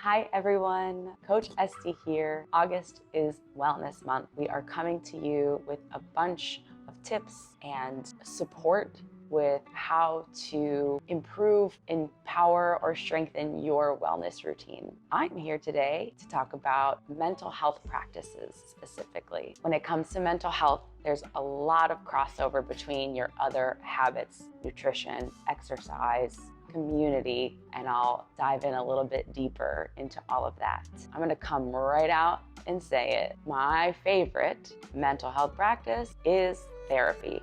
Hi everyone, Coach Estee here. August is Wellness Month. We are coming to you with a bunch of tips and support with how to improve, empower, or strengthen your wellness routine. I'm here today to talk about mental health practices specifically. When it comes to mental health, there's a lot of crossover between your other habits, nutrition, exercise, community, and I'll dive in a little bit deeper into all of that. I'm gonna come right out and say it. My favorite mental health practice is therapy.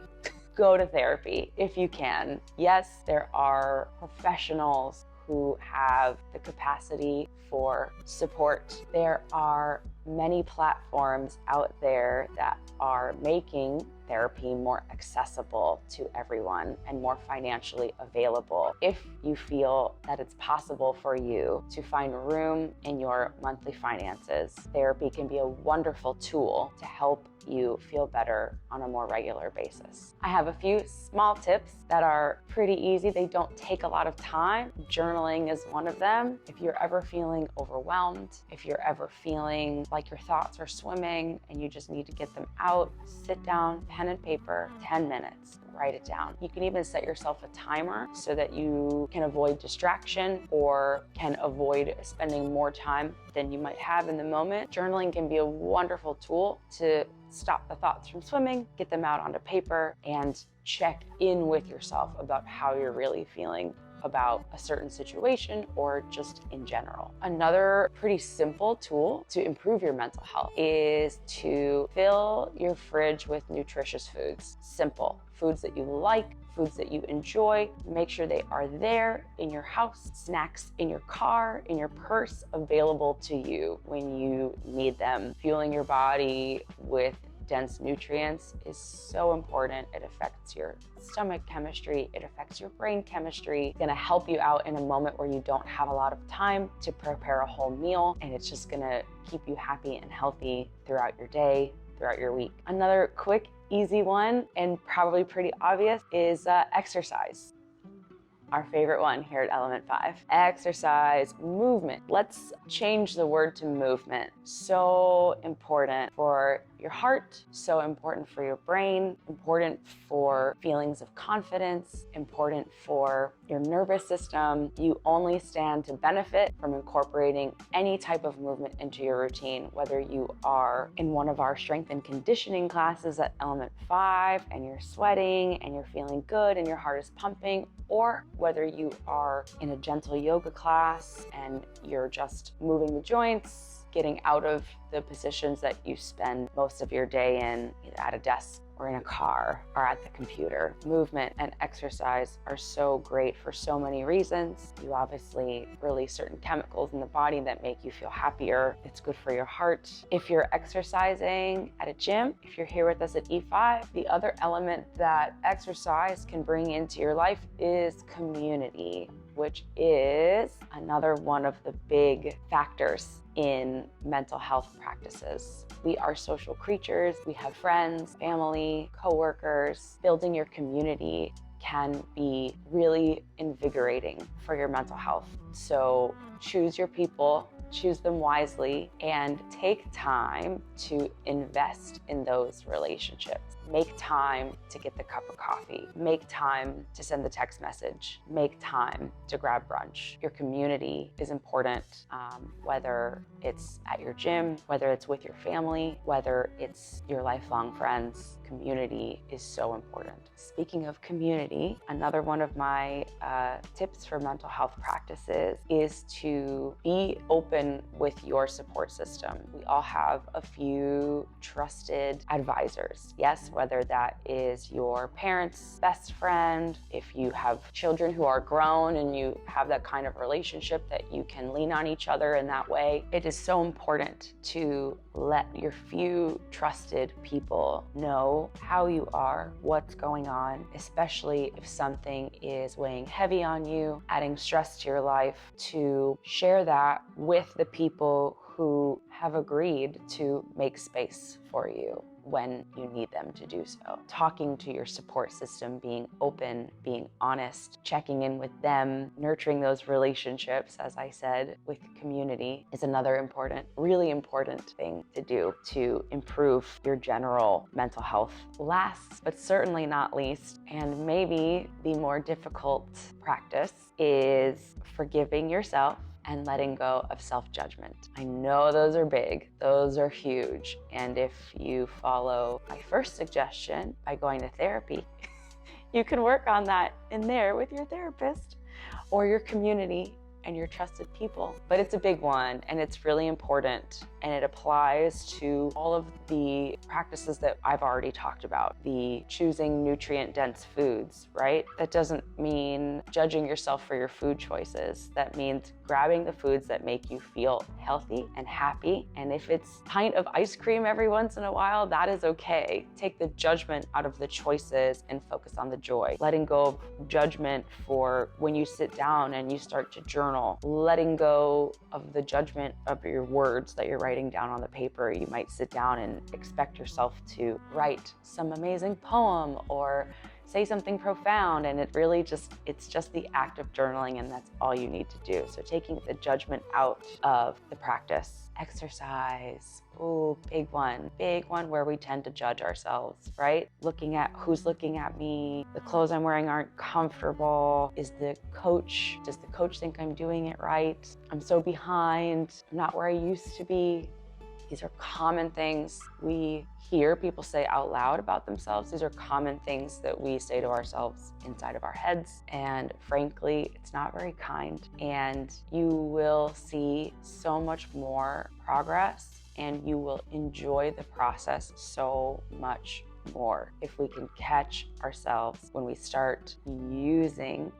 Go to therapy if you can. Yes, there are professionals who have the capacity for support. There are many platforms out there that are making therapy more accessible to everyone and more financially available. If you feel that it's possible for you to find room in your monthly finances, therapy can be a wonderful tool to help you feel better on a more regular basis. I have a few small tips that are pretty easy. They don't take a lot of time. Journaling is one of them. If you're ever feeling overwhelmed, if you're ever feeling like your thoughts are swimming and you just need to get them out, sit down, pen and paper, 10 minutes. Write it down. You can even set yourself a timer so that you can avoid distraction or can avoid spending more time than you might have in the moment. Journaling can be a wonderful tool to stop the thoughts from swimming, get them out onto paper, and check in with yourself about how you're really feeling about a certain situation or just in general. Another pretty simple tool to improve your mental health is to fill your fridge with nutritious foods. Simple. Foods that you like, foods that you enjoy. Make sure they are there in your house, snacks in your car, in your purse, available to you when you need them. Fueling your body with dense nutrients is so important. It affects your stomach chemistry, it affects your brain chemistry. It's gonna help you out in a moment where you don't have a lot of time to prepare a whole meal, and it's just gonna keep you happy and healthy throughout your day, throughout your week. Another quick, easy one, and probably pretty obvious, is exercise. Our favorite one here at Element 5. Exercise, movement. Let's change the word to movement. So important for your heart, so important for your brain, important for feelings of confidence, important for your nervous system. You only stand to benefit from incorporating any type of movement into your routine, whether you are in one of our strength and conditioning classes at Element 5 and you're sweating and you're feeling good and your heart is pumping, or whether you are in a gentle yoga class and you're just moving the joints, getting out of the positions that you spend most of your day in, either at a desk or in a car or at the computer. Movement and exercise are so great for so many reasons. You obviously release certain chemicals in the body that make you feel happier. It's good for your heart. If you're exercising at a gym, if you're here with us at E5, the other element that exercise can bring into your life is community, which is another one of the big factors in mental health practices. We are social creatures. We have friends, family, coworkers. Building your community can be really invigorating for your mental health. So choose your people, choose them wisely, and take time to invest in those relationships. Make time to get the cup of coffee. Make time to send the text message. Make time to grab brunch. Your community is important, whether it's at your gym, whether it's with your family, whether it's your lifelong friends. Community is so important. Speaking of community, another one of my tips for mental health practices is to be open with your support system. We all have a few trusted advisors. Yes, whether that is your parents' best friend, if you have children who are grown and you have that kind of relationship that you can lean on each other in that way. It is so important to let your few trusted people know how you are, what's going on, especially if something is weighing heavy on you, adding stress to your life, to share that with the people who have agreed to make space for you. when you need them to do so. Talking to your support system, being open, being honest, checking in with them, nurturing those relationships, as I said, with community is another important, really important thing to do to improve your general mental health. Last, but certainly not least, and maybe the more difficult practice, is forgiving yourself and letting go of self-judgment. I know those are big, those are huge. And if you follow my first suggestion by going to therapy, you can work on that in there with your therapist or your community and your trusted people. But it's a big one, and it's really important, and it applies to all of the practices that I've already talked about. The choosing nutrient-dense foods, right? That doesn't mean judging yourself for your food choices. That means grabbing the foods that make you feel healthy and happy. And if it's a pint of ice cream every once in a while, that is okay. Take the judgment out of the choices and focus on the joy. Letting go of judgment for when you sit down and you start to journal. Letting go of the judgment of your words that you're writing down on the paper. You might sit down and expect yourself to write some amazing poem or say something profound, and it's just the act of journaling, and that's all you need to do. So taking the judgment out of the practice. Exercise, ooh, big one where we tend to judge ourselves, right? Looking at who's looking at me, the clothes I'm wearing aren't comfortable, does the coach think I'm doing it right? I'm so behind, I'm not where I used to be. These are common things we hear people say out loud about themselves. These are common things that we say to ourselves inside of our heads. And frankly, it's not very kind. And you will see so much more progress, and you will enjoy the process so much more if we can catch ourselves when we start letting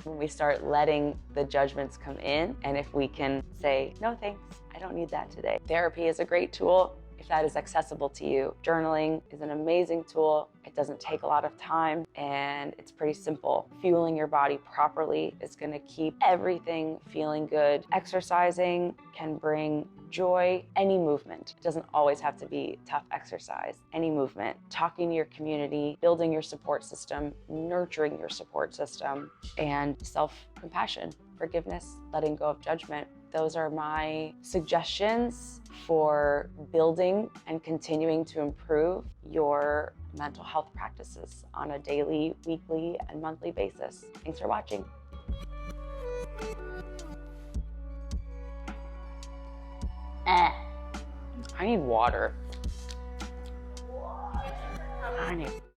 the judgments come in, and if we can say, no thanks, I don't need that today. Therapy is a great tool if that is accessible to you. Journaling is an amazing tool. It doesn't take a lot of time, and it's pretty simple. Fueling your body properly is going to keep everything feeling good. Exercising can bring joy. Any movement, it doesn't always have to be tough exercise. Any movement, talking to your community, building your support system, nurturing your support system, and self-compassion, forgiveness, letting go of judgment. Those are my suggestions for building and continuing to improve your mental health practices on a daily, weekly, and monthly basis. Thanks for watching. I need water. I need